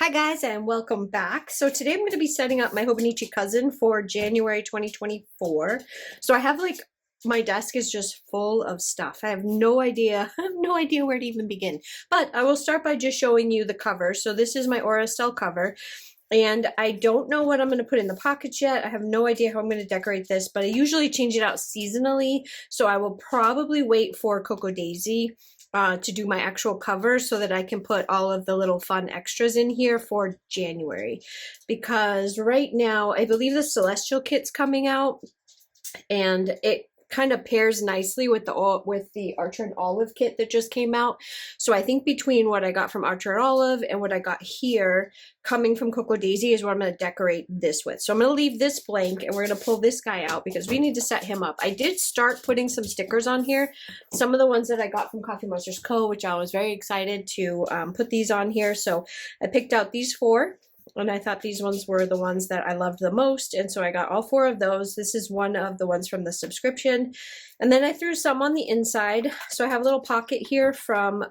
Hi guys and welcome back. So today I'm going to be setting up my Hobonichi cousin for January 2024. So I have my desk is just full of stuff. I have no idea. I have no idea where to even begin. But I will start by just showing you the cover. So this is my Estelle cover. And I don't know what I'm going to put in the pockets yet. I have no idea how I'm going to decorate this, but I usually change it out seasonally. So I will probably wait for Cocoa Daisy to do my actual cover so that I can put all of the little fun extras in here for January. Because right now, I believe the Celestial kit's coming out and it kind of pairs nicely with the Archer and Olive kit that just came out. So I think between what I got from Archer and Olive and what I got here coming from Cocoa Daisy is what I'm going to decorate this with. So I'm going to leave this blank and we're going to pull this guy out because we need to set him up. I did start putting some stickers on here. Some of the ones that I got from Coffee Monsters Co., which I was very excited to put these on here. So I picked out these 4. And I thought these ones were the ones that I loved the most. And so I got all 4 of those. This is one of the ones from the subscription. And then I threw some on the inside. So I have a little pocket here from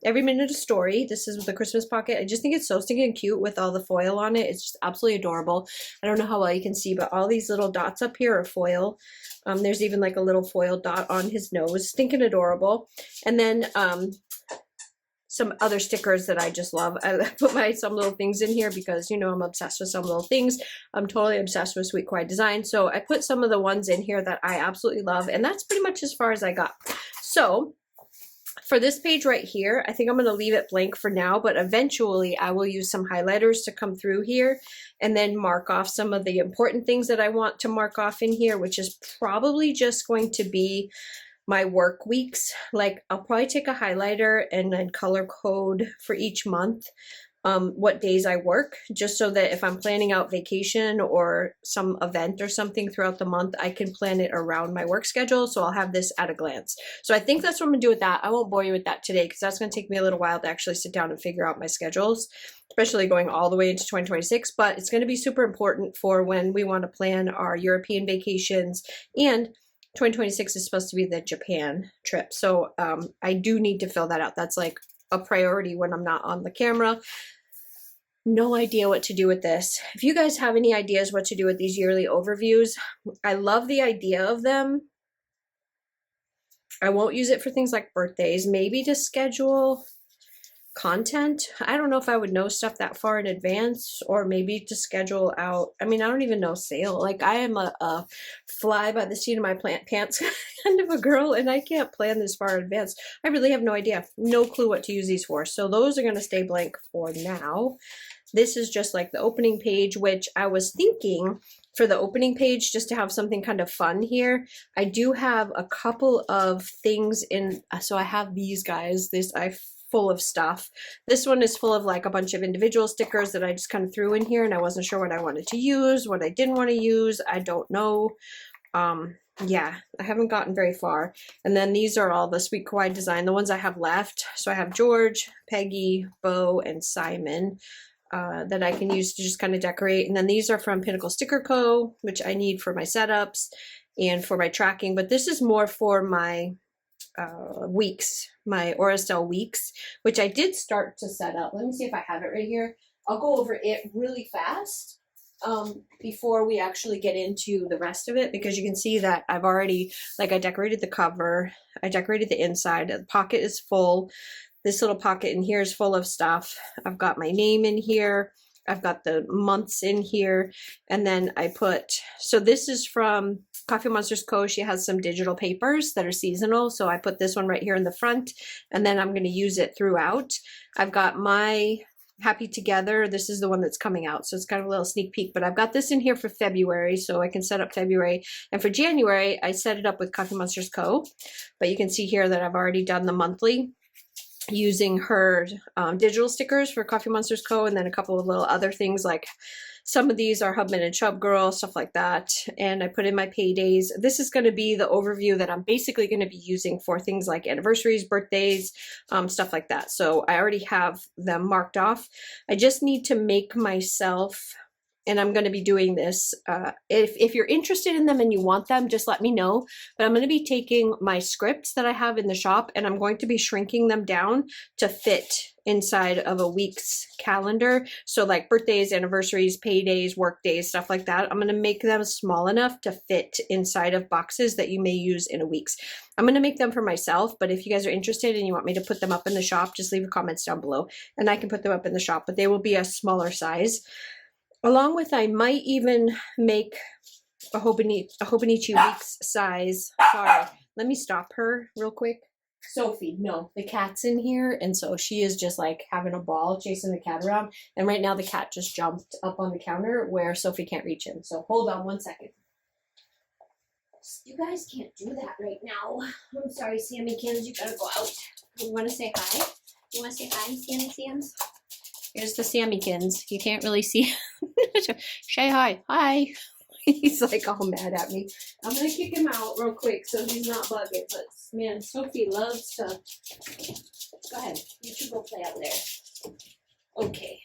Every Minute a Story. This is the Christmas pocket. I just think it's so stinking cute with all the foil on it. It's just absolutely adorable. I don't know how well you can see, but all these little dots up here are foil. There's even like a little foil dot on his nose. Stinking adorable. And then some other stickers that I just love. I put my Some Little Things in here because, you know, I'm obsessed with Some Little Things. I'm totally obsessed with Sweet Quiet Design. So I put some of the ones in here that I absolutely love. And that's pretty much as far as I got. So for this page right here, I think I'm going to leave it blank for now. But eventually I will use some highlighters to come through here and then mark off some of the important things that I want to mark off in here, which is probably just going to be my work weeks. Like I'll probably take a highlighter and then color code for each month what days I work, just so that if I'm planning out vacation or some event or something throughout the month, I can plan it around my work schedule. So I'll have this at a glance. So I think that's what I'm gonna do with that. I won't bore you with that today because that's gonna take me a little while to actually sit down and figure out my schedules, especially going all the way into 2026, but it's gonna be super important for when we wanna plan our European vacations, and 2026 is supposed to be the Japan trip. So I do need to fill that out. That's like a priority when I'm not on the camera. No idea what to do with this. If you guys have any ideas what to do with these yearly overviews, I love the idea of them. I won't use it for things like birthdays, maybe to schedule content. I don't know if I would know stuff that far in advance, or maybe to schedule out. I mean, I don't even know sale. Like I am a fly by the seat of my pants kind of a girl, and I can't plan this far in advance. I really have no idea. No clue what to use these for. So those are going to stay blank for now. This is just like the opening page, which I was thinking for the opening page just to have something kind of fun here. I do have a couple of things in. So I have these guys. Full of stuff. This one is full of like a bunch of individual stickers that I just kind of threw in here, and I wasn't sure what I wanted to use, what I didn't want to use. I don't know. Yeah, I haven't gotten very far. And then these are all the Sweet Quiet Design, the ones I have left. So I have George, Peggy, Bo, and Simon that I can use to just kind of decorate. And then these are from Pinnacle Sticker Co., which I need for my setups and for my tracking. But this is more for my weeks, my Estelle weeks, which I did start to set up. Let me see if I have it right here. I'll go over it really fast before we actually get into the rest of it, because you can see that I've already, like, I decorated the cover, I decorated the inside, the pocket is full. This little pocket in here is full of stuff. I've got my name in here. I've got the months in here. And then I put, so this is from Coffee Monsters Co. She has some digital papers that are seasonal. So I put this one right here in the front, and then I'm going to use it throughout. I've got my Happy Together. This is the one that's coming out. So it's kind of a little sneak peek, but I've got this in here for February. So I can set up February. And for January, I set it up with Coffee Monsters Co. But you can see here that I've already done the monthly using her digital stickers for Coffee Monsters Co. And then a couple of little other things, like some of these are Hubman and Chub Girl, stuff like that. And I put in my paydays. This is going to be the overview that I'm basically going to be using for things like anniversaries, birthdays, stuff like that. So I already have them marked off. I just need to make myself and I'm going to be doing this. If you're interested in them and you want them, just let me know. But I'm going to be taking my scripts that I have in the shop and I'm going to be shrinking them down to fit inside of a week's calendar. So like birthdays, anniversaries, paydays, work days, stuff like that. I'm going to make them small enough to fit inside of boxes that you may use in a week's. I'm going to make them for myself, but if you guys are interested and you want me to put them up in the shop, just leave comments down below and I can put them up in the shop, but they will be a smaller size. Along with, I might even make a Hobonichi Weeks size. Sorry, let me stop her real quick. Sophie, no, the cat's in here, and so she is just like having a ball chasing the cat around, and right now the cat just jumped up on the counter where Sophie can't reach him. So hold on one second. You guys can't do that right now. I'm sorry, Sammykins, you gotta go out. You wanna say hi? You wanna say hi, Sammy-Sams? Here's the Sammykins. You can't really see. Say hi. Hi. He's like all mad at me. I'm going to kick him out real quick so he's not bugging. But man, Sophie loves to. Go ahead. You should go play out there. Okay.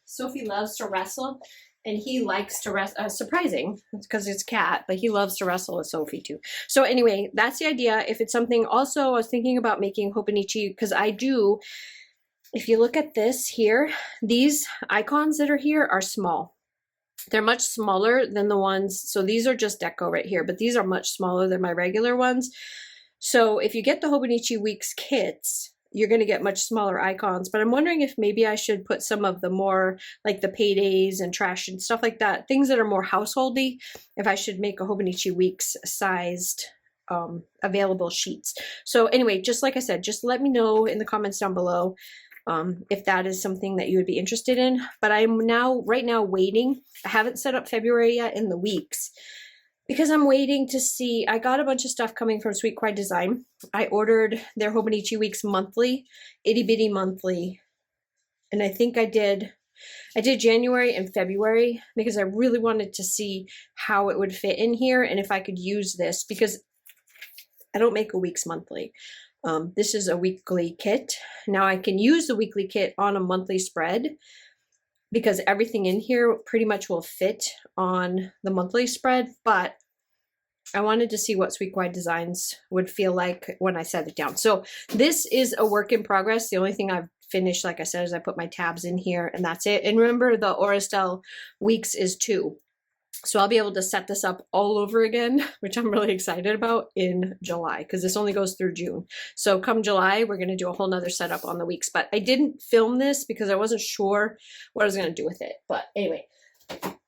Sophie loves to wrestle. And he likes to wrestle. Surprising. It's because it's cat. But he loves to wrestle with Sophie too. So anyway, that's the idea. If it's something. Also, I was thinking about making Hobonichi. Because I do. If you look at this here, these icons that are here are small. They're much smaller than the ones, so these are just deco right here, but these are much smaller than my regular ones. So if you get the Hobonichi Weeks kits, you're going to get much smaller icons, but I'm wondering if maybe I should put some of the more, like the paydays and trash and stuff like that, things that are more householdy, if I should make a Hobonichi Weeks sized available sheets. So anyway, just like I said, just let me know in the comments down below if that is something that you would be interested in. But I'm right now waiting. I haven't set up February yet in the weeks because I'm waiting to see. I got a bunch of stuff coming from Sweet Quiet Design. I ordered their Hobonichi Weeks monthly, itty bitty monthly. And I think I did January and February because I really wanted to see how it would fit in here and if I could use this because I don't make a week's monthly. This is a weekly kit. Now I can use the weekly kit on a monthly spread because everything in here pretty much will fit on the monthly spread, but I wanted to see what Sweet Quiet Designs would feel like when I set it down. So this is a work in progress. The only thing I've finished, like I said, is I put my tabs in here and that's it. And remember the Estelle Weeks is 2. So I'll be able to set this up all over again, which I'm really excited about in July because this only goes through June. So come July, we're going to do a whole nother setup on the weeks. But I didn't film this because I wasn't sure what I was going to do with it. But anyway,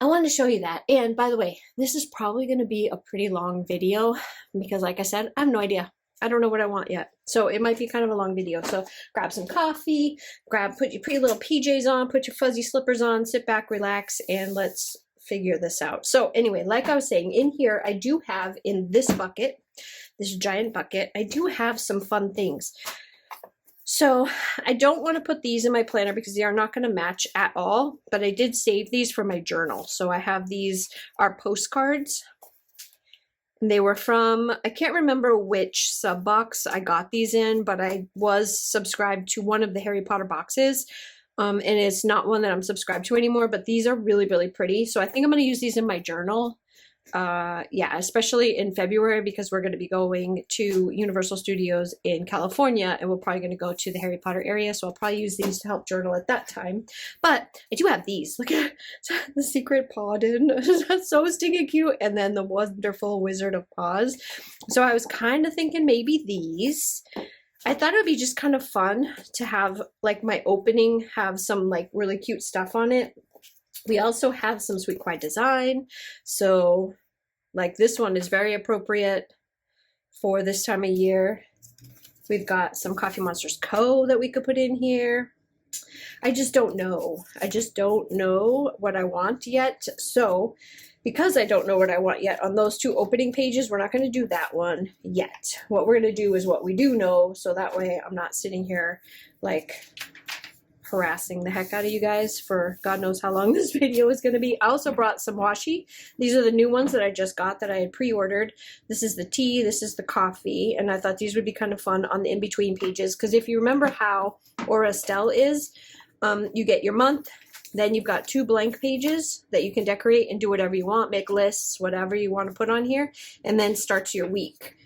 I wanted to show you that. And by the way, this is probably going to be a pretty long video because like I said, I have no idea. I don't know what I want yet. So it might be kind of a long video. So grab some coffee, put your pretty little PJs on, put your fuzzy slippers on, sit back, relax, and let's figure this out. So anyway, like I was saying, in here, I do have in this bucket, this giant bucket, I do have some fun things. So I don't want to put these in my planner because they are not going to match at all, but I did save these for my journal. So I have these are postcards. They were from, I can't remember which sub box I got these in, but I was subscribed to one of the Harry Potter boxes. And it's not one that I'm subscribed to anymore, but these are really, really pretty. So I think I'm going to use these in my journal. Yeah, especially in February because we're going to be going to Universal Studios in California and we're probably going to go to the Harry Potter area. So I'll probably use these to help journal at that time. But I do have these. Look at the Secret Pawden. That's so stinking cute. And then the Wonderful Wizard of Paws. So I was kind of thinking maybe these. I thought it would be just kind of fun to have like my opening have some like really cute stuff on it. We also have some Sweet Quiet Design. So like this one is very appropriate for this time of year. We've got some Coffee Monsters Co. that we could put in here. I just don't know. I just don't know what I want yet. So because I don't know what I want yet on those 2 opening pages, we're not going to do that one yet. What we're going to do is what we do know, so that way I'm not sitting here like harassing the heck out of you guys for God knows how long this video is going to be. I also brought some washi. These are the new ones that I just got that I had pre-ordered. This is the tea, this is the coffee, and I thought these would be kind of fun on the in-between pages because if you remember how Estelle is, you get your month, Then you've got 2 blank pages that you can decorate and do whatever you want, make lists, whatever you want to put on here, and then starts your week.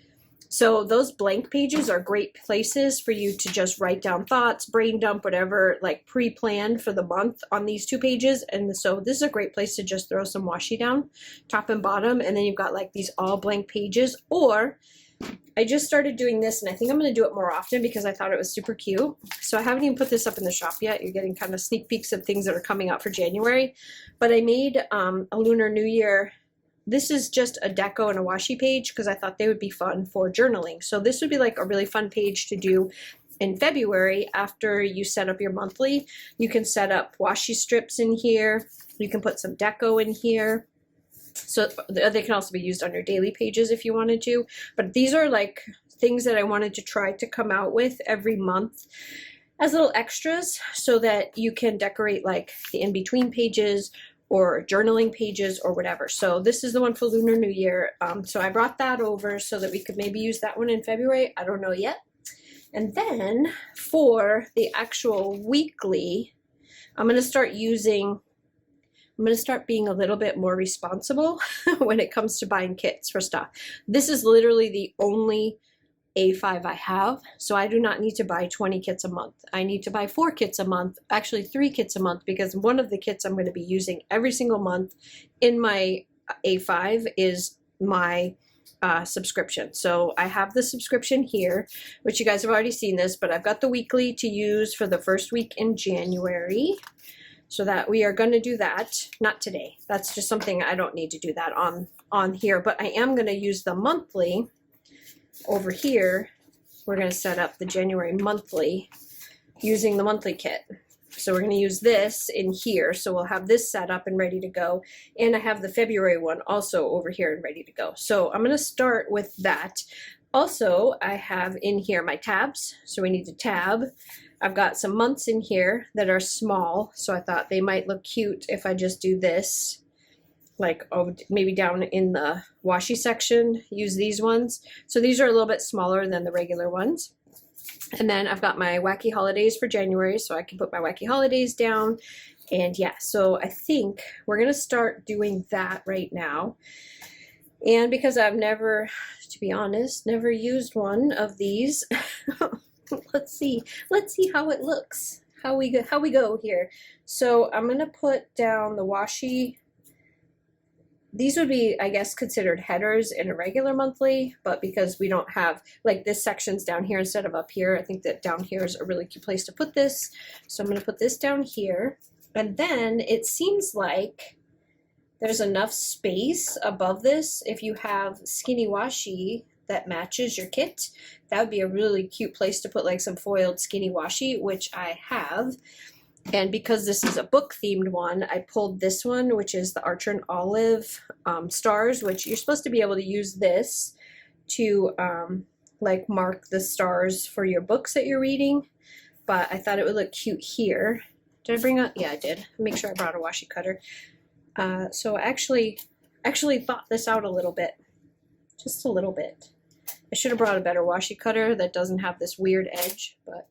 So those blank pages are great places for you to just write down thoughts, brain dump, whatever, like pre-planned for the month on these 2 pages. And so this is a great place to just throw some washi down, top and bottom, and then you've got like these all blank pages. Or I just started doing this, and I think I'm going to do it more often because I thought it was super cute. So I haven't even put this up in the shop yet. You're getting kind of sneak peeks of things that are coming out for January. But I made a Lunar New Year. This is just a deco and a washi page because I thought they would be fun for journaling. So this would be like a really fun page to do in February after you set up your monthly. You can set up washi strips in here. You can put some deco in here. So they can also be used on your daily pages if you wanted to. But these are like things that I wanted to try to come out with every month as little extras so that you can decorate like the in-between pages or journaling pages or whatever. So this is the one for Lunar New Year. So I brought that over so that we could maybe use that one in February. I don't know yet. And then for the actual weekly, I'm going to start being a little bit more responsible when it comes to buying kits for stuff. This is literally the only A5 I have, so I do not need to buy 20 kits a month. I need to buy 4 kits a month, actually 3 kits a month, because one of the kits I'm going to be using every single month in my A5 is my subscription. So I have the subscription here, which you guys have already seen this, but I've got the weekly to use for the first week in January. So that we are going to do that, not today. That's just something I don't need to do that on here, but I am going to use the monthly over here. We're going to set up the January monthly using the monthly kit. So we're going to use this in here. So we'll have this set up and ready to go. And I have the February one also over here and ready to go. So I'm going to start with that. Also, I have in here my tabs. So we need to tab. I've got some months in here that are small, so I thought they might look cute if I just do this, like maybe down in the washi section, use these ones. So these are a little bit smaller than the regular ones. And then I've got my wacky holidays for January, so I can put my wacky holidays down. And yeah, so I think we're going to start doing that right now. And because I've never, to be honest, never used one of these, let's see how it looks, how we go here. So I'm going to put down the washi. These would be, I guess, considered headers in a regular monthly, but because we don't have, like, this section's down here instead of up here, I think that down here is a really cute place to put this. So I'm going to put this down here. And then it seems like there's enough space above this. If you have skinny washi that matches your kit, that would be a really cute place to put like some foiled skinny washi, which I have. And because this is a book themed one, I pulled this one, which is the Archer and Olive stars, which you're supposed to be able to use this to like mark the stars for your books that you're reading. But I thought it would look cute here. Did I bring up? Yeah, I did. Make sure I brought a washi cutter. So I actually thought this out a little bit, just a little bit. I should have brought a better washi cutter that doesn't have this weird edge, but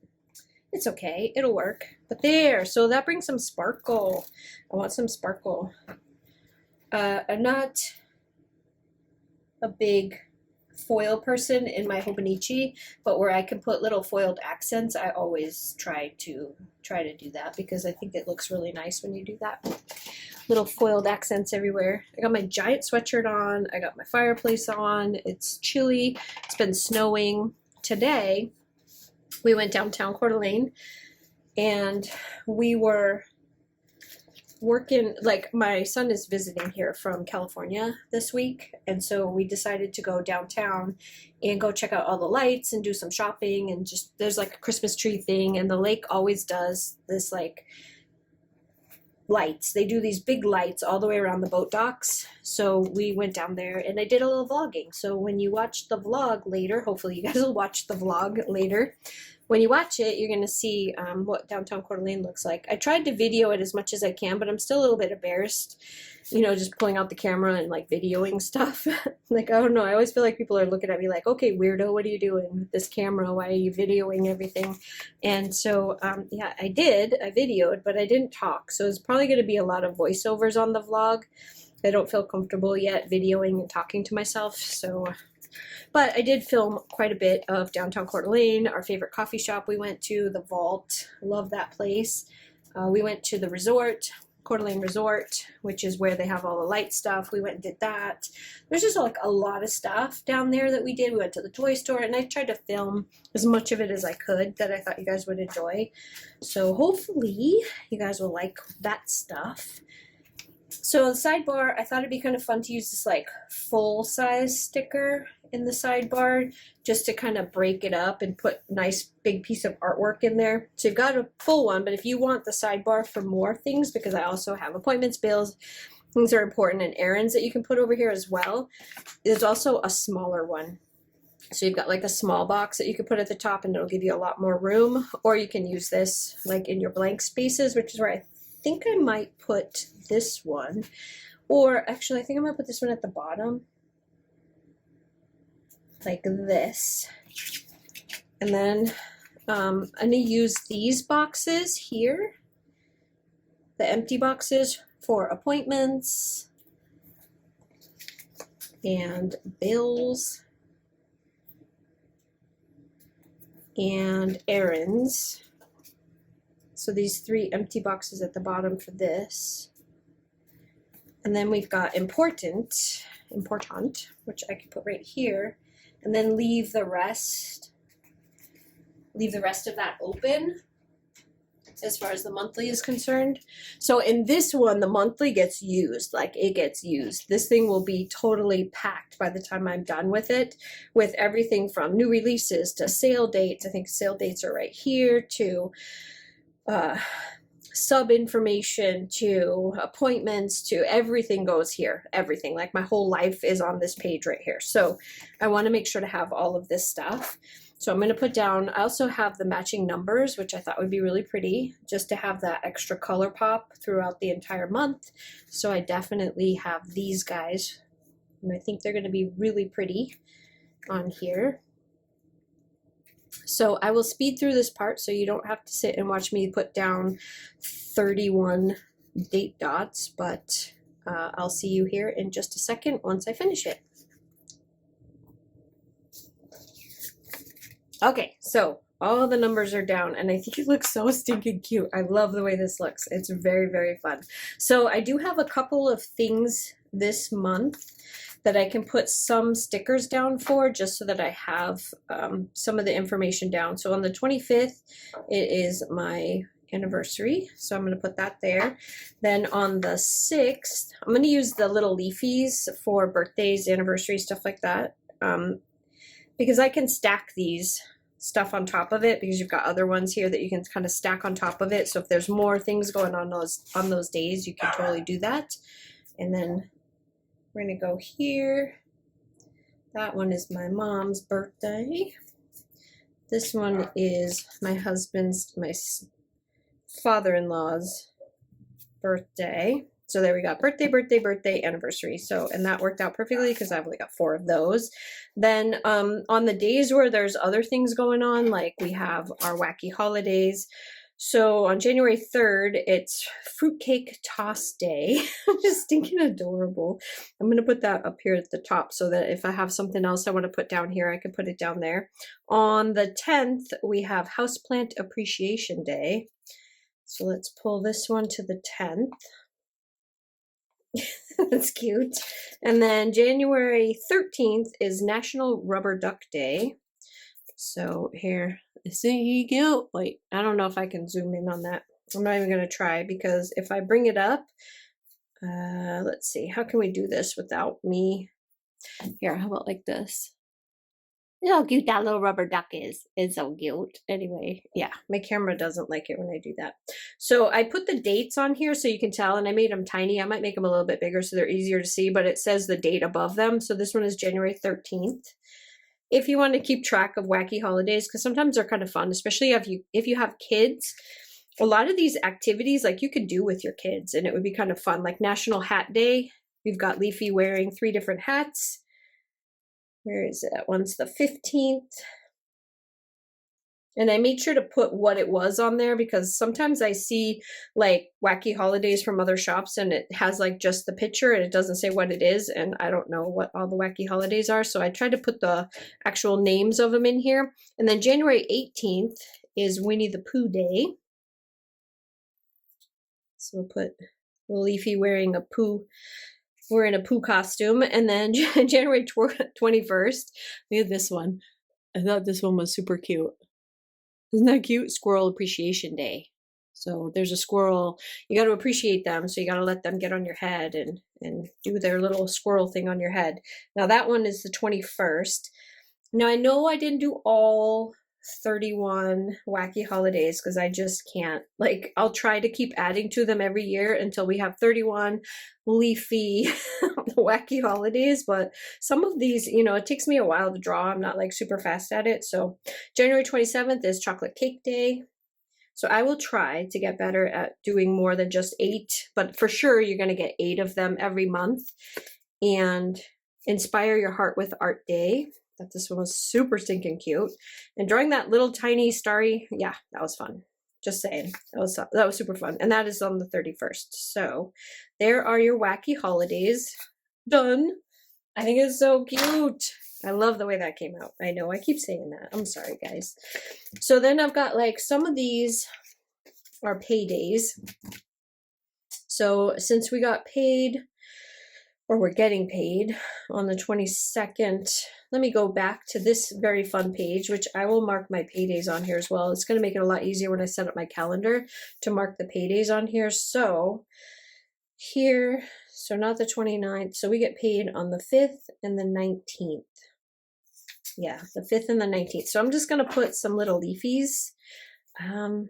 it's okay. It'll work. But there, so that brings some sparkle. I want some sparkle. I'm not a big foil person in my Hobonichi, but where I can put little foiled accents, I always try to do that because I think it looks really nice when you do that. Little foiled accents everywhere. I got my giant sweatshirt on. I got my fireplace on. It's chilly. It's been snowing. Today, we went downtown Coeur d'Alene and we were working, like my son is visiting here from California this week, and so we decided to go downtown and go check out all the lights and do some shopping, and just there's like a Christmas tree thing, and the lake always does this like lights. They do these big lights all the way around the boat docks. So we went down there and I did a little vlogging. So when you watch the vlog later, hopefully you guys will watch the vlog later. When you watch it, you're going to see what downtown Coeur d'Alene looks like. I tried to video it as much as I can, but I'm still a little bit embarrassed, you know, just pulling out the camera and like videoing stuff. Like, I don't know. I always feel like people are looking at me like, okay, weirdo, what are you doing with this camera? Why are you videoing everything? And so, yeah, I videoed, but I didn't talk. So it's probably going to be a lot of voiceovers on the vlog. I don't feel comfortable yet videoing and talking to myself, so... But I did film quite a bit of downtown Coeur d'Alene, our favorite coffee shop we went to, the Vault. Love that place. We went to the resort, Coeur d'Alene Resort, which is where they have all the light stuff. We went and did that. There's just like a lot of stuff down there that we did. We went to the toy store, and I tried to film as much of it as I could that I thought you guys would enjoy. So hopefully you guys will like that stuff. So the sidebar, I thought it'd be kind of fun to use this like full-size sticker in the sidebar just to kind of break it up and put nice big piece of artwork in there. So you've got a full one, but if you want the sidebar for more things, because I also have appointments, bills, things are important, and errands that you can put over here as well, there's also a smaller one. So you've got like a small box that you can put at the top and it'll give you a lot more room, or you can use this like in your blank spaces, which is where I think I might put this one, or actually I think I'm gonna put this one at the bottom like this, and then I'm gonna use these boxes here, the empty boxes, for appointments and bills and errands. So these 3 empty boxes at the bottom for this. And then we've got important, which I can put right here, and then leave the rest of that open as far as the monthly is concerned. So in this one, the monthly gets used, like it gets used. This thing will be totally packed by the time I'm done with it, with everything from new releases to sale dates. I think sale dates are right here, to sub information, to appointments, to everything goes here. Everything, like my whole life is on this page right here. So I want to make sure to have all of this stuff. So I'm going to put down, I also have the matching numbers, which I thought would be really pretty, just to have that extra color pop throughout the entire month. So I definitely have these guys, and I think they're going to be really pretty on here. So I will speed through this part so you don't have to sit and watch me put down 31 date dots, but I'll see you here in just a second once I finish it. Okay, so all the numbers are down, and I think it looks so stinking cute. I love the way this looks. It's very, very fun. So I do have a couple of things this month that I can put some stickers down for, just so that I have some of the information down. So on the 25th, it is my anniversary, so I'm going to put that there. Then on the 6th, I'm going to use the little leafies for birthdays, anniversaries, stuff like that, because I can stack these stuff on top of it, because you've got other ones here that you can kind of stack on top of it. So if there's more things going on those days, you can totally do that. And then we're going to go here. That one is my mom's birthday. This one is my father-in-law's birthday. So there we got birthday, birthday, birthday, anniversary. So, and that worked out perfectly because I've only got 4 of those. Then on the days where there's other things going on, like we have our wacky holidays. So on January 3rd, it's Fruitcake Toss Day, which is stinking adorable. I'm going to put that up here at the top so that if I have something else I want to put down here, I can put it down there. On the 10th, we have Houseplant Appreciation Day. So let's pull this one to the 10th. That's cute. And then January 13th is National Rubber Duck Day. So here, see, cute. Wait, I don't know if I can zoom in on that. I'm not even going to try, because if I bring it up, let's see, how can we do this without me? Here, how about like this? Look how cute that little rubber duck is. It's so cute. Anyway, yeah, my camera doesn't like it when I do that. So I put the dates on here so you can tell, and I made them tiny. I might make them a little bit bigger so they're easier to see, but it says the date above them. So this one is January 13th. If you want to keep track of wacky holidays, because sometimes they're kind of fun, especially if you have kids. A lot of these activities, like you could do with your kids, and it would be kind of fun. Like National Hat Day, we've got Leafy wearing 3 different hats. Where is it? That one's the 15th. And I made sure to put what it was on there because sometimes I see like wacky holidays from other shops and it has like just the picture and it doesn't say what it is. And I don't know what all the wacky holidays are. So I tried to put the actual names of them in here. And then January 18th is Winnie the Pooh Day. So we'll put Leafy wearing a Pooh. We're in a Pooh costume. And then January 21st, we have this one. I thought this one was super cute. Isn't that cute? Squirrel Appreciation Day. So there's a squirrel. You got to appreciate them. So you got to let them get on your head and do their little squirrel thing on your head. Now that one is the 21st. Now I know I didn't do all 31 wacky holidays because I just can't. Like I'll try to keep adding to them every year until we have 31 leafy wacky holidays, but some of these, you know, it takes me a while to draw. I'm not like super fast at it. So January 27th is Chocolate Cake Day. So I will try to get better at doing more than just 8, but for sure you're going to get 8 of them every month. And Inspire Your Heart with Art Day. That this one was super stinking cute. And drawing that little tiny starry, yeah, that was fun. Just saying, that was super fun. And that is on the 31st. So there are your wacky holidays done. I think it's so cute. I love the way that came out. I know I keep saying that. I'm sorry, guys. So then I've got like some of these are paydays. So since we got paid, or we're getting paid on the 22nd. Let me go back to this very fun page, which I will mark my paydays on here as well. It's going to make it a lot easier when I set up my calendar to mark the paydays on here. So here, so not the 29th. So we get paid on the 5th and the 19th. Yeah, the 5th and the 19th. So I'm just going to put some little leafies, the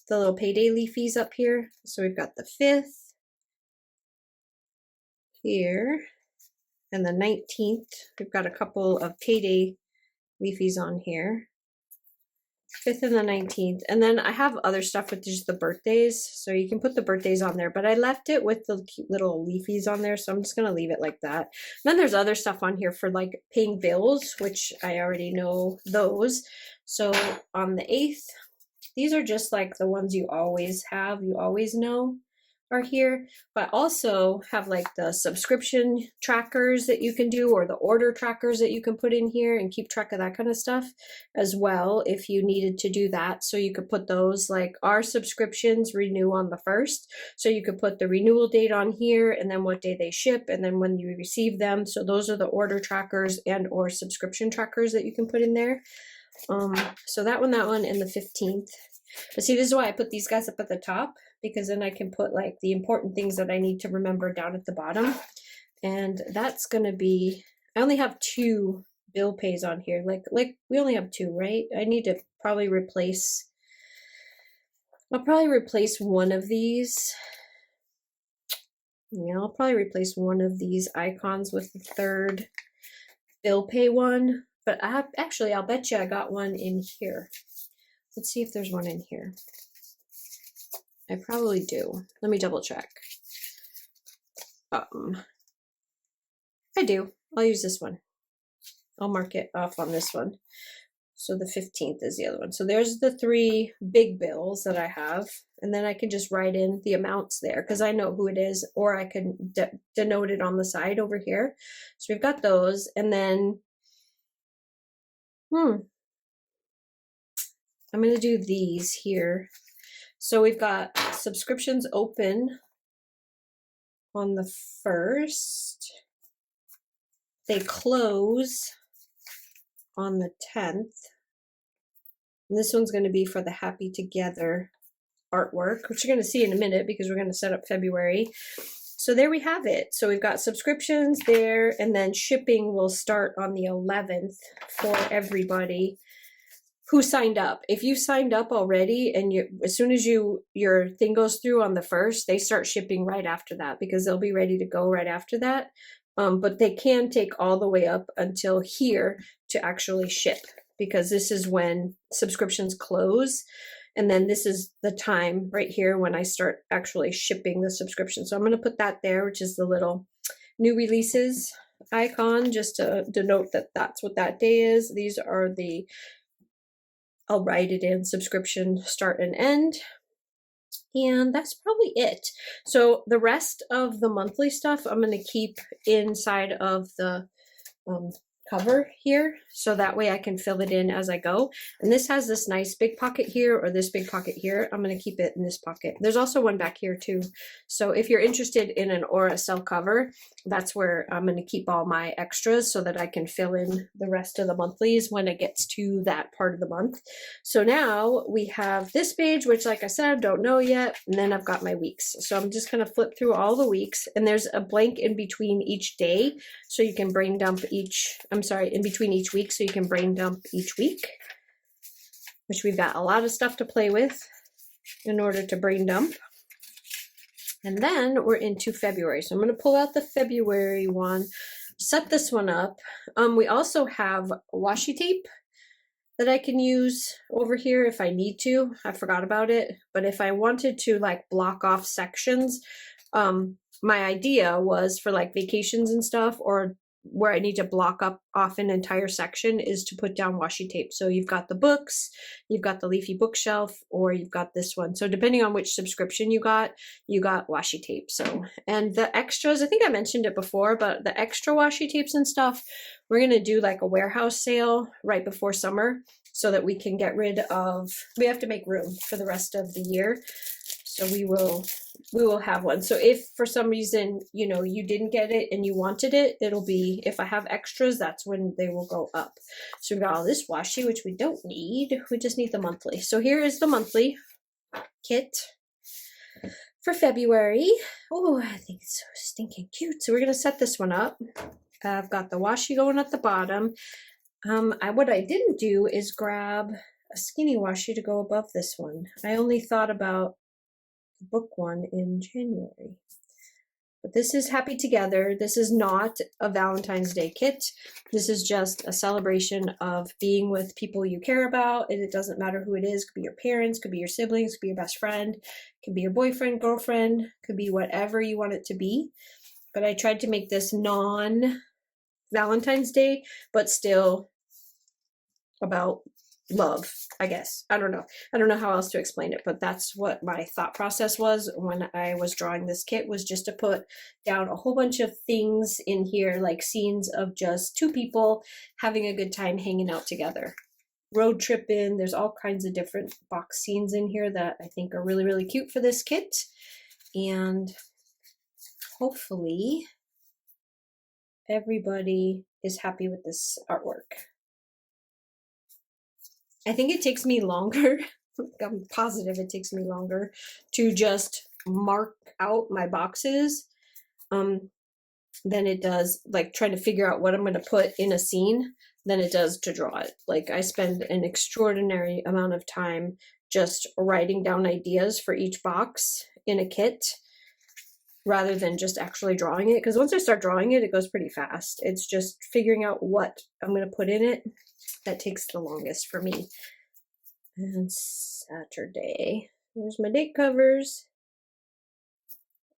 little payday leafies up here. So we've got the 5th. Here and the 19th, we've got a couple of payday leafies on here. 5th and the 19th, and then I have other stuff with just the birthdays, so you can put the birthdays on there, but I left it with the cute little leafies on there, so I'm just gonna leave it like that. And then there's other stuff on here for like paying bills, which I already know those. So on the 8th, these are just like the ones you always have, you always know are here, but also have like the subscription trackers that you can do, or the order trackers that you can put in here and keep track of that kind of stuff as well if you needed to do that. So you could put those, like our subscriptions renew on the 1st, so you could put the renewal date on here and then what day they ship and then when you receive them. So those are the order trackers and or subscription trackers that you can put in there. So that one and the 15th. But see, this is why I put these guys up at the top, because then I can put like the important things that I need to remember down at the bottom. And that's going to be, I only have 2 bill pays on here. Like we only have 2, right? I need to probably replace, I'll probably replace one of these. Yeah, I'll probably replace one of these icons with the 3rd bill pay one. But I'll bet you I got one in here. Let's see if there's one in here. I probably do. Let me double check. I do. I'll use this one. I'll mark it off on this one. So the 15th is the other one. So there's the 3 big bills that I have. And then I can just write in the amounts there because I know who it is, or I can denote it on the side over here. So we've got those. And then, I'm going to do these here. So we've got subscriptions open on the 1st. They close on the 10th. And this one's going to be for the Happy Together artwork, which you're going to see in a minute because we're going to set up February. So there we have it. So we've got subscriptions there, and then shipping will start on the 11th for everybody who signed up. If you signed up already, and as soon as your thing goes through on the 1st, they start shipping right after that, because they'll be ready to go right after that. But they can take all the way up until here to actually ship, because this is when subscriptions close. And then this is the time right here when I start actually shipping the subscription. So I'm going to put that there, which is the little new releases icon, just to denote that that's what that day is. These are the, I'll write it in, subscription start and end. And that's probably it. So the rest of the monthly stuff I'm going to keep inside of the cover here, so that way I can fill it in as I go. And this has this nice big pocket here, or this big pocket here. I'm going to keep it in this pocket. There's also one back here too. So if you're interested in an Aura Estelle cover, that's where I'm going to keep all my extras, so that I can fill in the rest of the monthlies when it gets to that part of the month. So now we have this page, which, like I said, don't know yet. And then I've got my weeks. So I'm just going to flip through all the weeks, and there's a blank in between each day, so you can brain dump in between each week, so you can brain dump each week, which we've got a lot of stuff to play with in order to brain dump. And then we're into February. So I'm going to pull out the February one, set this one up. We also have washi tape that I can use over here if I need to. I forgot about it. But if I wanted to like block off sections, my idea was for like vacations and stuff, or where I need to block off an entire section, is to put down washi tape. So you've got the books, you've got the leafy bookshelf, or you've got this one. So depending on which subscription you got washi tape. So, and the extras, I think I mentioned it before, but the extra washi tapes and stuff, we're going to do like a warehouse sale right before summer, so that we can get rid of, we have to make room for the rest of the year. So we will have one. So if for some reason, you know, you didn't get it and you wanted it, it'll be, if I have extras, that's when they will go up. So we've got all this washi, which we don't need. We just need the monthly. So here is the monthly kit for February. Oh, I think it's so stinking cute. So we're going to set this one up. I've got the washi going at the bottom. What I didn't do is grab a skinny washi to go above this one. I only thought about book one in January. But this is Happy Together. This is not a Valentine's Day kit. This is just a celebration of being with people you care about. And it doesn't matter who it is. It could be your parents, could be your siblings, could be your best friend, could be your boyfriend, girlfriend, could be whatever you want it to be. But I tried to make this non-Valentine's Day, but still about love, I guess. I don't know how else to explain it, but that's what my thought process was when I was drawing this kit, was just to put down a whole bunch of things in here, like scenes of just two people having a good time hanging out together, road tripping. There's all kinds of different box scenes in here that I think are really, really cute for this kit. And hopefully everybody is happy with this artwork. I think it takes me longer, I'm positive it takes me longer to just mark out my boxes than it does like trying to figure out what I'm going to put in a scene than it does to draw it. Like I spend an extraordinary amount of time just writing down ideas for each box in a kit rather than just actually drawing it. Because once I start drawing it, it goes pretty fast. It's just figuring out what I'm going to put in it that takes the longest for me. And Saturday, there's my date covers.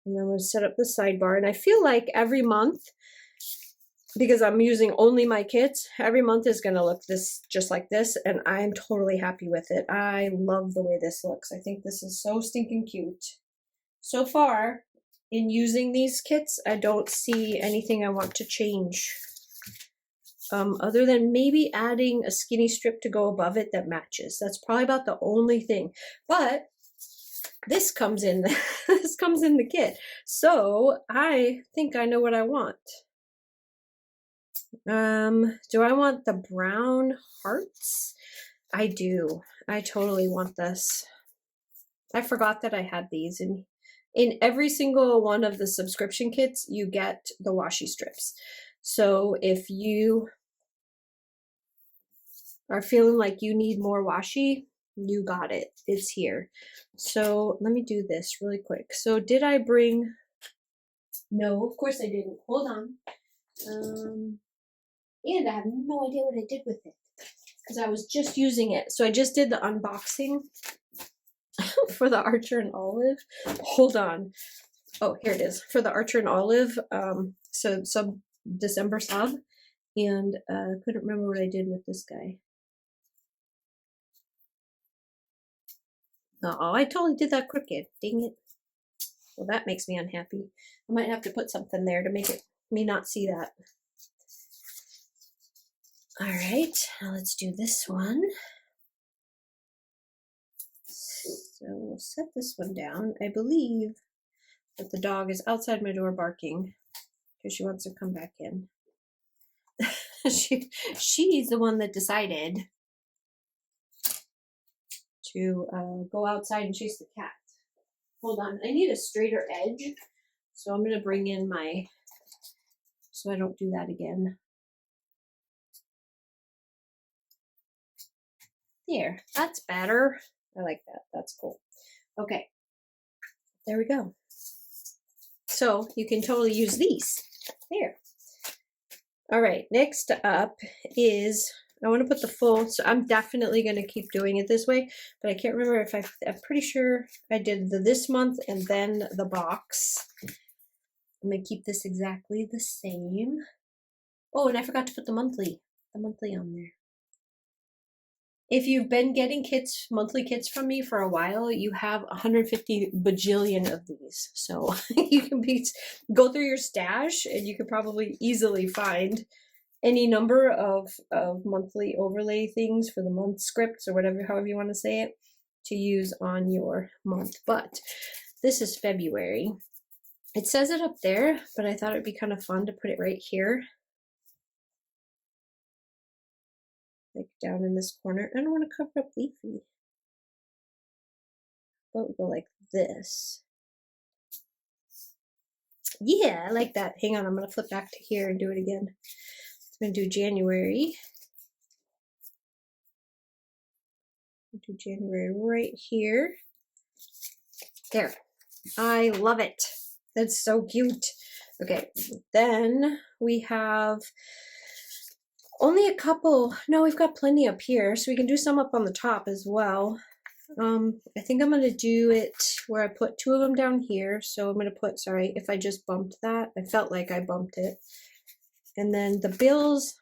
And then I'm going to set up the sidebar. And I feel like every month, because I'm using only my kits, every month is going to look just like this. And I'm totally happy with it. I love the way this looks. I think this is so stinking cute. So far, in using these kits, I don't see anything I want to change. Other than maybe adding a skinny strip to go above it that matches. That's probably about the only thing. But this comes in this comes in the kit. So I think I know what I want. Do I want the brown hearts? I do. I totally want this. I forgot that I had these In every single one of the subscription kits, you get the washi strips. So if you are feeling like you need more washi, you got it. It's here. So let me do this really quick. So did I bring... No, of course I didn't. Hold on. And I have no idea what I did with it because I was just using it. So I just did the unboxing for the Archer and Olive. Hold on. Oh, here it is. For the Archer and Olive, so sub December sub. And couldn't remember what I did with this guy. Oh, I totally did that crooked. Dang it. Well, that makes me unhappy. I might have to put something there to make me not see that. All right, now let's do this one. So we'll set this one down. I believe that the dog is outside my door barking because she wants to come back in. She's the one that decided to go outside and chase the cat. Hold on, I need a straighter edge. So I'm gonna bring in my, so I don't do that again. There, that's better. I like that, that's cool. Okay, there we go. So you can totally use these. There. All right, next up is, I want to put the full, so I'm definitely going to keep doing it this way, but I can't remember if I'm pretty sure I did this month and then the box. I'm going to keep this exactly the same. Oh, and I forgot to put the monthly on there. If you've been getting kits, monthly kits from me for a while, you have 150 bajillion of these. So you can go through your stash and you could probably easily find any number of monthly overlay things for the month scripts or whatever, however you want to say it, to use on your month. But this is February. It says it up there, but I thought it'd be kind of fun to put it right here. Like down in this corner. I don't want to cover up Leafy. But we'll go like this. Yeah, I like that. Hang on, I'm going to flip back to here and do it again. I'm going to do January. Do January right here. There. I love it. That's so cute. Okay, then we have only a couple. No, we've got plenty up here, so we can do some up on the top as well. I think I'm going to do it where I put two of them down here. So I'm going to put, sorry, if I just bumped that. I felt like I bumped it. And then the bills,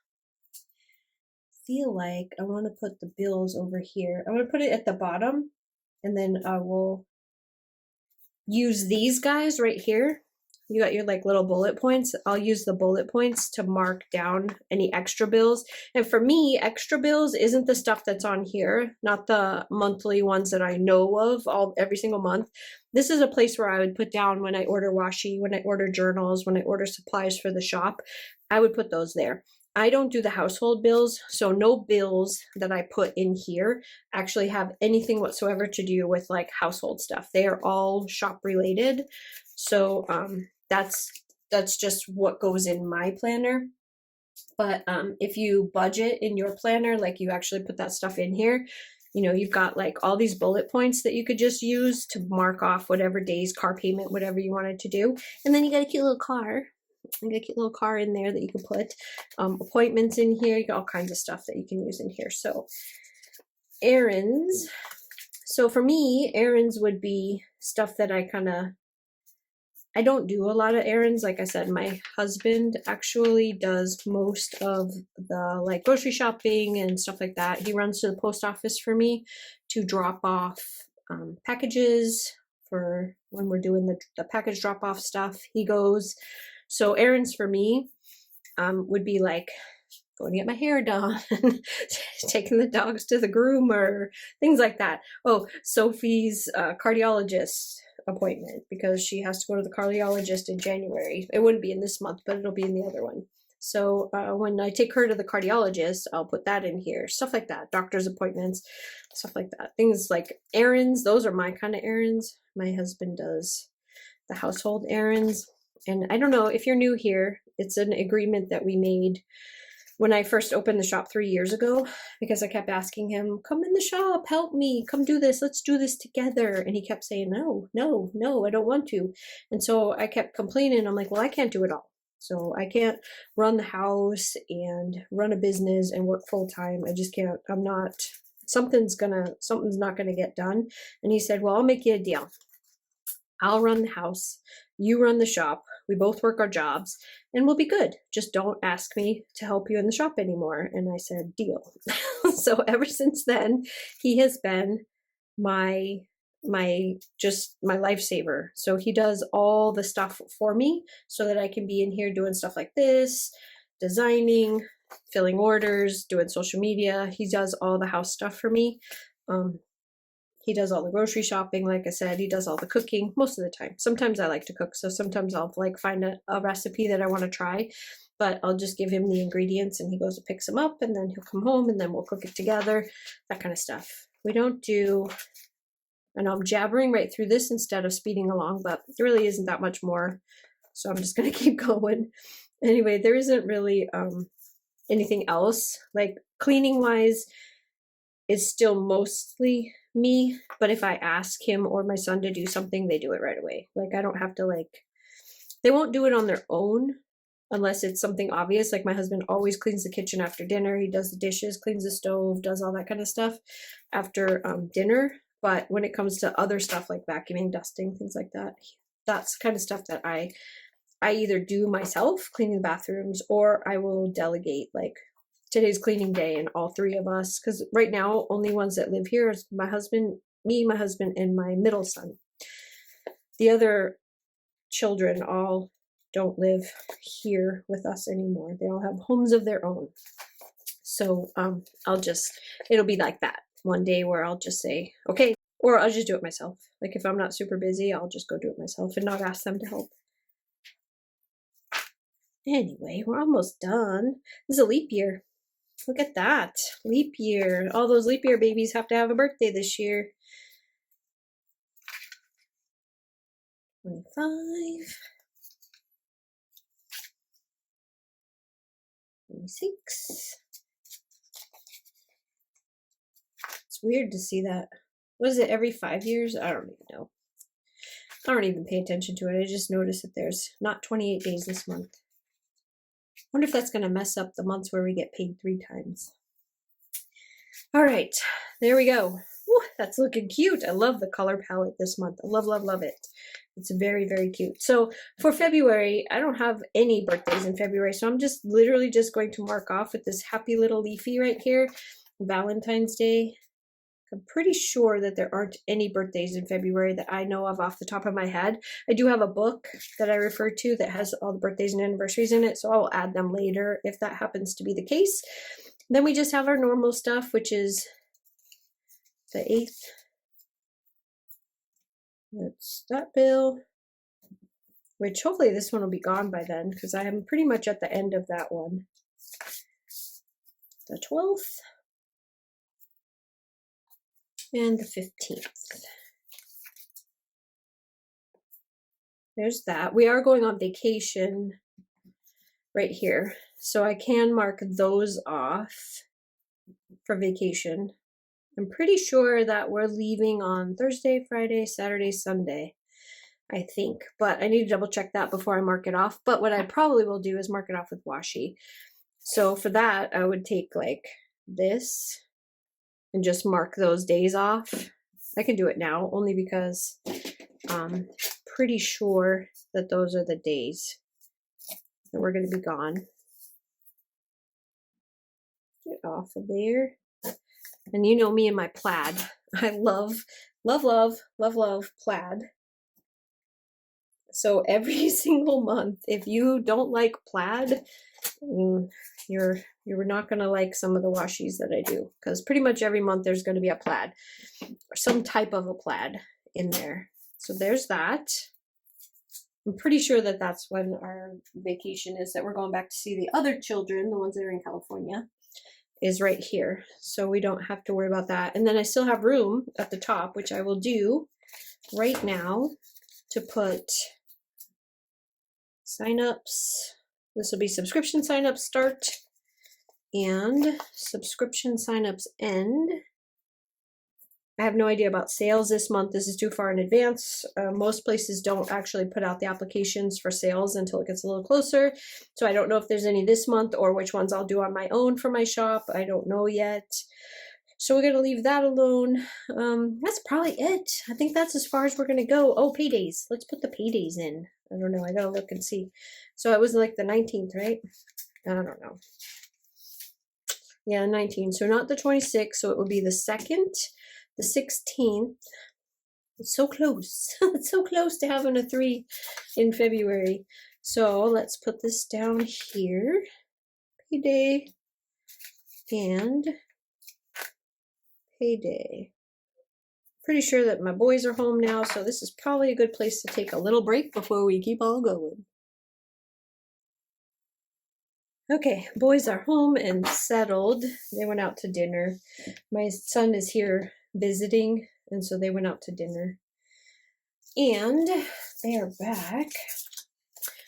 feel like I want to put the bills over here. I'm going to put it at the bottom, and then I will use these guys right here. You got your like little bullet points. I'll use the bullet points to mark down any extra bills. And for me, extra bills isn't the stuff that's on here, not the monthly ones that I know of every single month. This is a place where I would put down when I order washi, when I order journals, when I order supplies for the shop. I would put those there. I don't do the household bills, so no bills that I put in here actually have anything whatsoever to do with like household stuff. They are all shop related. So that's just what goes in my planner. But if you budget in your planner, like you actually put that stuff in here, you know, you've got like all these bullet points that you could just use to mark off whatever days, car payment, whatever you wanted to do. And then you got a cute little car. You got a cute little car in there that you can put appointments in here. You got all kinds of stuff that you can use in here. So errands. So for me, errands would be stuff that I don't do a lot of errands. Like I said, my husband actually does most of the like grocery shopping and stuff like that. He runs to the post office for me to drop off packages for when we're doing the package drop off stuff. He goes. So errands for me would be like going to get my hair done, taking the dogs to the groomer, things like that. Oh, Sophie's cardiologist appointment, because she has to go to the cardiologist in January. It wouldn't be in this month, but it'll be in the other one. So when I take her to the cardiologist, I'll put that in here. Stuff like that. Doctor's appointments, stuff like that. Things like errands. Those are my kind of errands. My husband does the household errands. And I don't know if you're new here, it's an agreement that we made when I first opened the shop 3 years ago, because I kept asking him, come in the shop, help me, come do this, let's do this together. And he kept saying, no, no, no, I don't want to. And so I kept complaining. I'm like, well, I can't do it all. So I can't run the house and run a business and work full time. I just can't, I'm not, something's not gonna get done. And he said, well, I'll make you a deal. I'll run the house, you run the shop, we both work our jobs, and we'll be good. Just don't ask me to help you in the shop anymore. And I said, deal. So ever since then, he has been my lifesaver. So he does all the stuff for me so that I can be in here doing stuff like this, designing, filling orders, doing social media. He does all the house stuff for me. He does all the grocery shopping, like I said. He does all the cooking most of the time. Sometimes I like to cook, so sometimes I'll like find a recipe that I want to try, but I'll just give him the ingredients and he goes and picks them up, and then he'll come home and then we'll cook it together, that kind of stuff. We don't do, and I'm jabbering right through this instead of speeding along, but there really isn't that much more, so I'm just going to keep going. Anyway, there isn't really anything else. Like cleaning wise is still mostly me, but if I ask him or my son to do something, they do it right away. Like I don't have to they won't do it on their own unless it's something obvious. Like my husband always cleans the kitchen after dinner. He does the dishes, cleans the stove, does all that kind of stuff after dinner. But when it comes to other stuff like vacuuming, dusting, things like that, that's kind of stuff that I either do myself, cleaning the bathrooms, or I will delegate. Like today's cleaning day and all three of us, because right now only ones that live here is my husband, me, my husband, and my middle son. The other children all don't live here with us anymore. They all have homes of their own. So it'll be like that one day where I'll just say, okay, or I'll just do it myself. Like if I'm not super busy, I'll just go do it myself and not ask them to help. Anyway, we're almost done. This is a leap year. Look at that. Leap year. All those leap year babies have to have a birthday this year. 25. 26. It's weird to see that. What is it, every 5 years? I don't even know. I don't even pay attention to it. I just noticed that there's not 28 days this month. I wonder if that's going to mess up the months where we get paid 3 times. All right, there we go. Woo, that's looking cute. I love the color palette this month. I love, love, love it. It's very, very cute. So for February, I don't have any birthdays in February, so I'm just literally just going to mark off with this happy little leafy right here, Valentine's Day. I'm pretty sure that there aren't any birthdays in February that I know of off the top of my head. I do have a book that I refer to that has all the birthdays and anniversaries in it, so I'll add them later if that happens to be the case. Then we just have our normal stuff, which is the 8th. That's that bill, which hopefully this one will be gone by then because I am pretty much at the end of that one. The 12th. And the 15th. There's that. We are going on vacation right here, so I can mark those off for vacation. I'm pretty sure that we're leaving on Thursday, Friday, Saturday, Sunday, I think, but I need to double check that before I mark it off. But what I probably will do is mark it off with washi. So for that, I would take like this and just mark those days off. I can do it now only because I'm pretty sure that those are the days that we're going to be gone. Get off of there. And you know me and my plaid. I love, love, love, love, love plaid. So every single month, if you don't like plaid, you're not going to like some of the washies that I do, because pretty much every month there's going to be a plaid or some type of a plaid in there. So there's that. I'm pretty sure that that's when our vacation is, that we're going back to see the other children, the ones that are in California, is right here. So we don't have to worry about that. And then I still have room at the top, which I will do right now, to put signups. This will be subscription signups start and subscription signups end. I have no idea about sales this month. This is too far in advance. Most places don't actually put out the applications for sales until it gets a little closer. So I don't know if there's any this month or which ones I'll do on my own for my shop. I don't know yet. So we're going to leave that alone. That's probably it. I think that's as far as we're going to go. Oh, paydays. Let's put the paydays in. I don't know. I got to look and see. So it was like the 19th, right? I don't know. Yeah, 19th. So not the 26th. So it would be the 2nd. The 16th, it's so close. It's so close to having a 3 in February. So let's put this down here. Payday and payday. Pretty sure that my boys are home now, so this is probably a good place to take a little break before we keep on going. Okay, boys are home and settled. They went out to dinner. My son is here visiting, and so they went out to dinner. And they are back.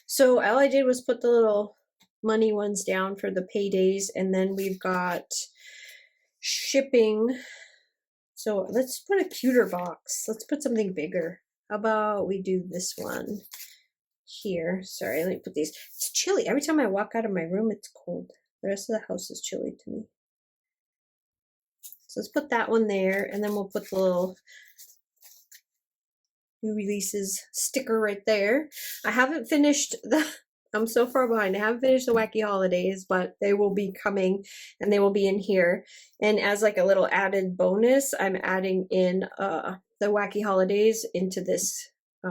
So all I did was put the little money ones down for the paydays, and then we've got shipping. So let's put a cuter box. Let's put something bigger. How about we do this one here? Sorry, let me put these. It's chilly. Every time I walk out of my room, it's cold. The rest of the house is chilly to me. So let's put that one there, and then we'll put the little new releases sticker right there. I haven't finished I'm so far behind. I haven't finished the Wacky Holidays, but they will be coming, and they will be in here. And as like a little added bonus, I'm adding in the Wacky Holidays into this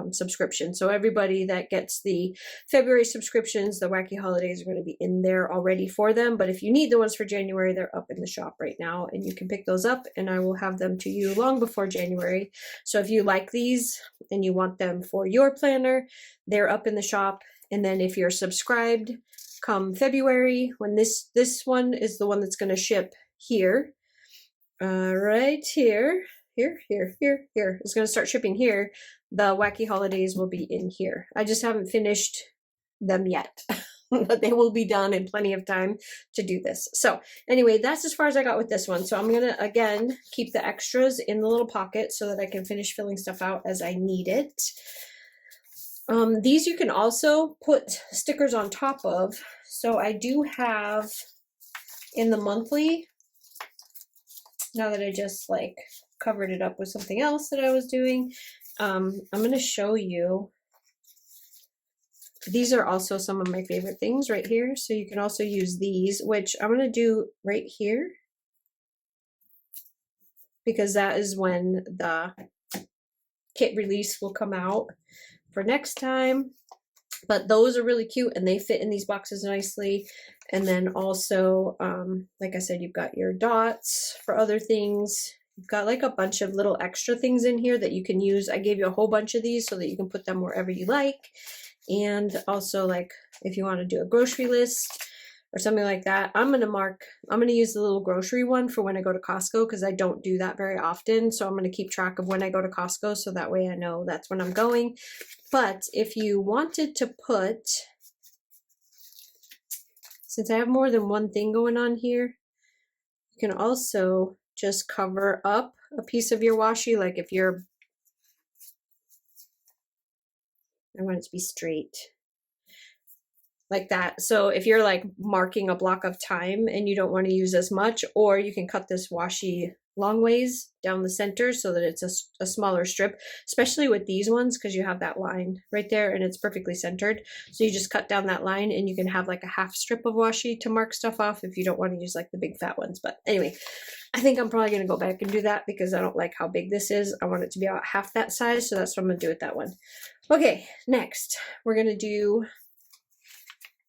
subscription. So everybody that gets the February subscriptions, the Wacky Holidays are going to be in there already for them. But if you need the ones for January, they're up in the shop right now, and you can pick those up, and I will have them to you long before January. So if you like these and you want them for your planner, they're up in the shop. And then if you're subscribed come February, when this one is the one that's going to ship here, right here, it's going to start shipping here. The Wacky Holidays will be in here. I just haven't finished them yet, but they will be done in plenty of time to do this. So anyway, that's as far as I got with this one. So I'm going to, again, keep the extras in the little pocket so that I can finish filling stuff out as I need it. These you can also put stickers on top of. So I do have in the monthly, now that I just like covered it up with something else that I was doing, I'm going to show you. These are also some of my favorite things right here. So you can also use these, which I'm going to do right here, because that is when the kit release will come out for next time. But those are really cute, and they fit in these boxes nicely. And then also, like I said, you've got your dots for other things. You've got like a bunch of little extra things in here that you can use. I gave you a whole bunch of these so that you can put them wherever you like. And also, like, if you want to do a grocery list or something like that, I'm going to use the little grocery one for when I go to Costco, because I don't do that very often. So I'm going to keep track of when I go to Costco, so that way I know that's when I'm going. But if you wanted to put, since I have more than one thing going on here, you can also just cover up a piece of your washi. Like if you're, I want it to be straight like that. So if you're like marking a block of time and you don't want to use as much, or you can cut this washi long ways down the center so that it's a smaller strip, especially with these ones, because you have that line right there and it's perfectly centered. So you just cut down that line and you can have like a half strip of washi to mark stuff off if you don't want to use like the big fat ones. But anyway, I think I'm probably going to go back and do that because I don't like how big this is. I want it to be about half that size, so that's what I'm going to do with that one. Okay, next we're going to do,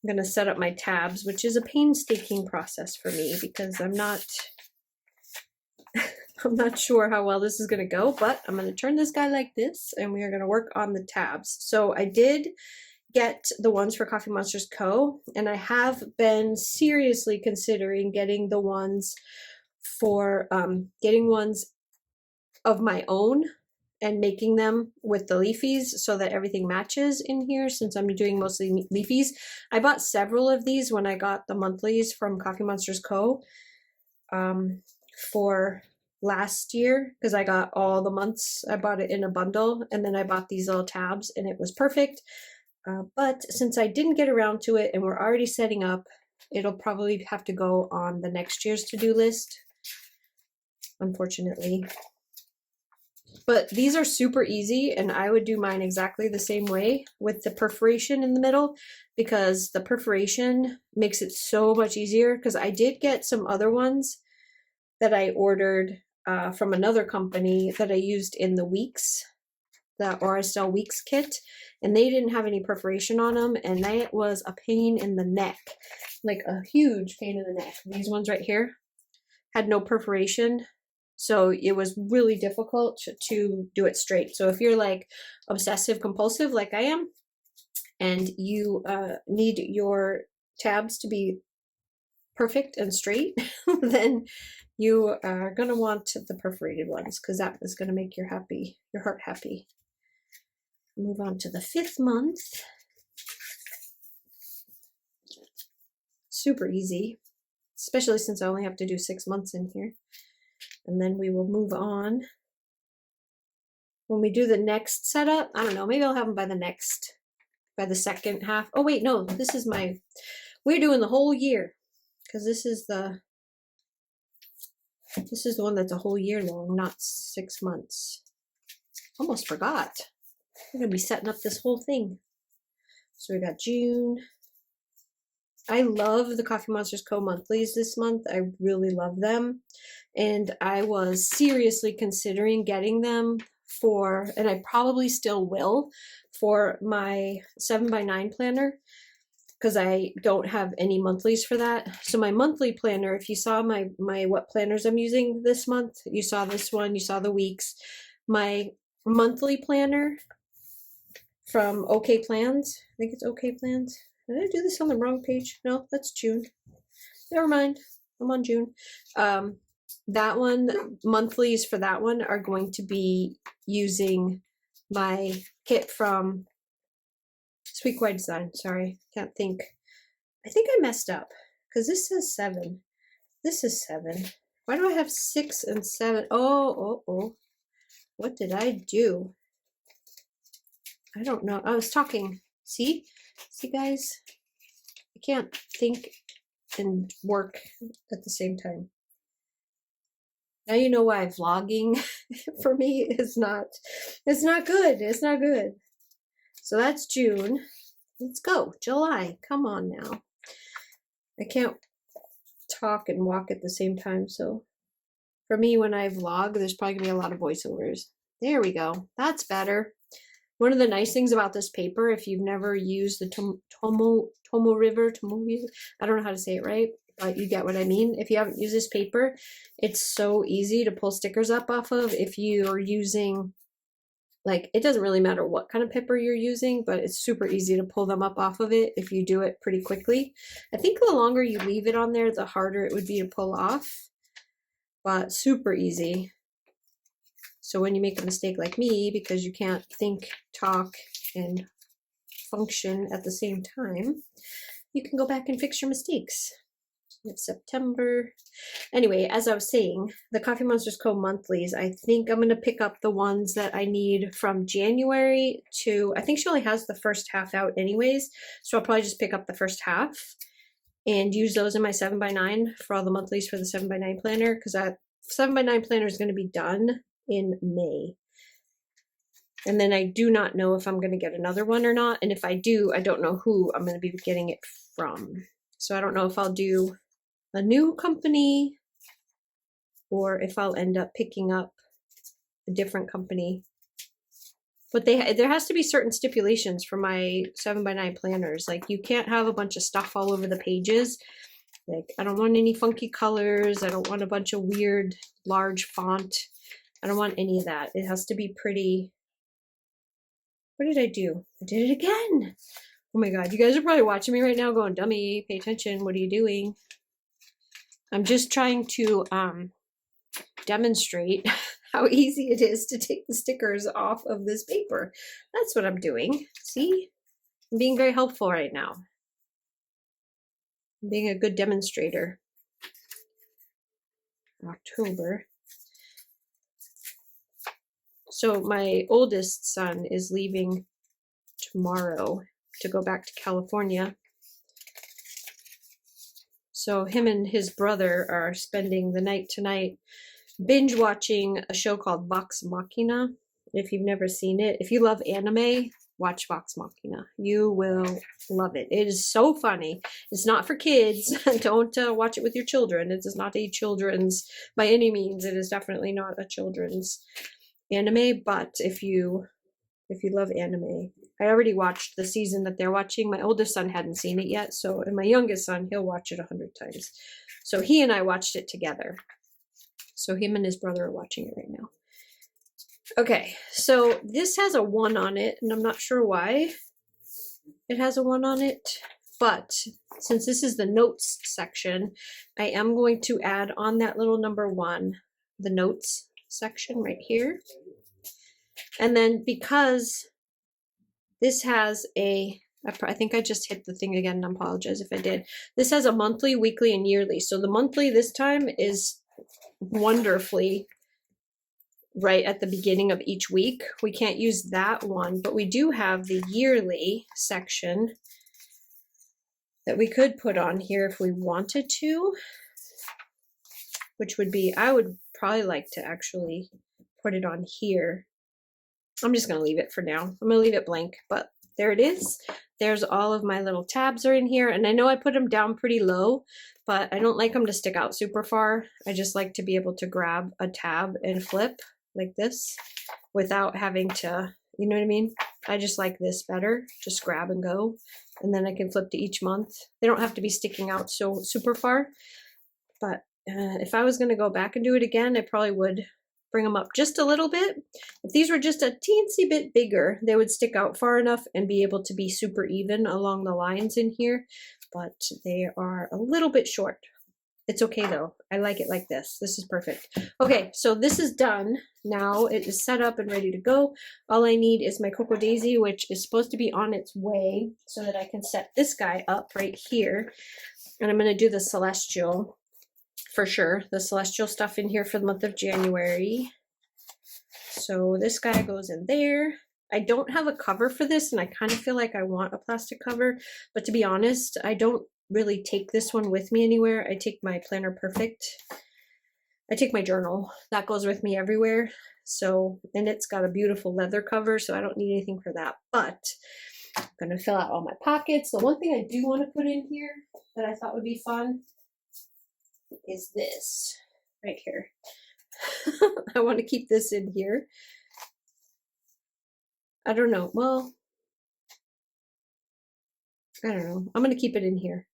I'm going to set up my tabs, which is a painstaking process for me because I'm not sure how well this is going to go, but I'm going to turn this guy like this and we are going to work on the tabs. So I did get the ones for Coffee Monsters Co. and I have been seriously considering getting the ones for, getting ones of my own and making them with the leafies so that everything matches in here, since I'm doing mostly leafies. I bought several of these when I got the monthlies from Coffee Monsters Co. For last year, because I got all the months. I bought it in a bundle, and then I bought these little tabs, and it was perfect. But since I didn't get around to it and we're already setting up, it'll probably have to go on the next year's to-do list, unfortunately. But these are super easy, and I would do mine exactly the same way with the perforation in the middle, because the perforation makes it so much easier. Because I did get some other ones that I ordered from another company that I used in the Weeks, the Estelle Weeks kit, and they didn't have any perforation on them, and that was a pain in the neck, like a huge pain in the neck. These ones right here had no perforation, so it was really difficult to do it straight. So if you're like obsessive compulsive like I am, and you need your tabs to be perfect and straight, then you are going to want the perforated ones, because that is going to make your heart happy. Move on to the 5th month. Super easy, especially since I only have to do 6 months in here. And then we will move on. When we do the next setup, I don't know, maybe I'll have them by the second half. Oh wait, no, we're doing the whole year, because this is the one that's a whole year long, not 6 months. Almost forgot. We're going to be setting up this whole thing. So we got June. I love the Coffee Monsters Co. monthlies this month. I really love them. And I was seriously considering getting them for, and I probably still will, for my 7x9 planner, because I don't have any monthlies for that. So my monthly planner, if you saw my what planners I'm using this month, you saw this one, you saw the weeks. My monthly planner from OK Plans, I think it's OK Plans. Did I do this on the wrong page? No, that's June. Never mind, I'm on June. That one, monthlies for that one are going to be using my kit from Sweet Kawaii Design. Sorry, can't think. I think I messed up, because this says 7. This is 7. Why do I have 6 and 7? Oh. What did I do? I don't know. I was talking. See guys? I can't think and work at the same time. Now you know why vlogging for me is not, it's not good. It's not good. So that's June. Let's go. July. Come on now. I can't talk and walk at the same time. So for me, when I vlog, there's probably gonna be a lot of voiceovers. There we go. That's better. One of the nice things about this paper, if you've never used the Tomo River, I don't know how to say it right, but you get what I mean. If you haven't used this paper, it's so easy to pull stickers up off of. If you're using, like, it doesn't really matter what kind of paper you're using, but it's super easy to pull them up off of it if you do it pretty quickly. I think the longer you leave it on there, the harder it would be to pull off, but super easy. So when you make a mistake like me, because you can't think, talk, and function at the same time, you can go back and fix your mistakes. It's September. Anyway, as I was saying, the Coffee Monsters Co. monthlies, I think I'm going to pick up the ones that I need from January to, I think she only has the first half out anyways, so I'll probably just pick up the first half and use those in my 7x9 for all the monthlies for the 7x9 planner, because that 7x9 planner is going to be done in May. And then I do not know if I'm going to get another one or not, and if I do, I don't know who I'm going to be getting it from. So I don't know if I'll do a new company or if I'll end up picking up a different company. But there has to be certain stipulations for my 7x9 planners. Like, you can't have a bunch of stuff all over the pages. Like, I don't want any funky colors. I don't want a bunch of weird large font. I don't want any of that. It has to be pretty. What did I do? I did it again. Oh my God, you guys are probably watching me right now going, dummy, pay attention. What are you doing? I'm just trying to demonstrate how easy it is to take the stickers off of this paper. That's what I'm doing. See? I'm being very helpful right now. I'm being a good demonstrator. October. So my oldest son is leaving tomorrow to go back to California. So him and his brother are spending the night tonight binge watching a show called Vox Machina. If you've never seen it, if you love anime, watch Vox Machina. You will love it. It is so funny. It's not for kids. Don't watch it with your children. It is not a children's by any means. It is definitely not a children's anime, but if you love anime, I already watched the season that they're watching. My oldest son hadn't seen it yet, and my youngest son, he'll watch it 100 times. So he and I watched it together. So him and his brother are watching it right now. Okay, so this has a 1 on it, and I'm not sure why it has a 1 on it, but since this is the notes section, I am going to add on that little number 1, the notes section right here. And then because this has I think I just hit the thing again, and I apologize if I did. This has a monthly, weekly, and yearly. So the monthly this time is wonderfully right at the beginning of each week. We can't use that one, but we do have the yearly section that we could put on here if we wanted to, which would be, I would probably like to actually put it on here. I'm just going to leave it for now. I'm going to leave it blank, but there it is. There's all of my little tabs are in here, and I know I put them down pretty low, but I don't like them to stick out super far. I just like to be able to grab a tab and flip like this without having to, you know what I mean? I just like this better. Just grab and go, and then I can flip to each month. They don't have to be sticking out so super far, but if I was going to go back and do it again, I probably would bring them up just a little bit. If these were just a teensy bit bigger, they would stick out far enough and be able to be super even along the lines in here, but they are a little bit short. It's okay though. I like it like this. This is perfect. Okay, so this is done. Now it is set up and ready to go. All I need is my Cocoa Daisy, which is supposed to be on its way so that I can set this guy up right here. And I'm going to do the Celestial for sure. The Celestial stuff in here for the month of January. So this guy goes in there. I don't have a cover for this, and I kind of feel like I want a plastic cover, but to be honest, I don't really take this one with me anywhere. I take my Planner Perfect. I take my journal. That goes with me everywhere. So, and it's got a beautiful leather cover, so I don't need anything for that. But I'm going to fill out all my pockets. The one thing I do want to put in here that I thought would be fun is this right here. I want to keep this in here. I don't know. Well, I don't know. I'm going to keep it in here,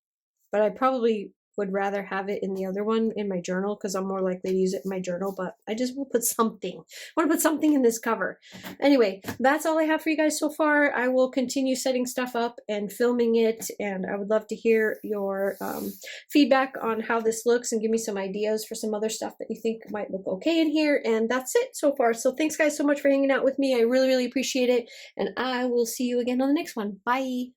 but I probably would rather have it in the other one in my journal because I'm more likely to use it in my journal, but I just will put something. I want to put something in this cover. Anyway, that's all I have for you guys so far. I will continue setting stuff up and filming it, and I would love to hear your feedback on how this looks and give me some ideas for some other stuff that you think might look okay in here. And that's it so far. So thanks guys so much for hanging out with me. I really, really appreciate it, and I will see you again on the next one. Bye.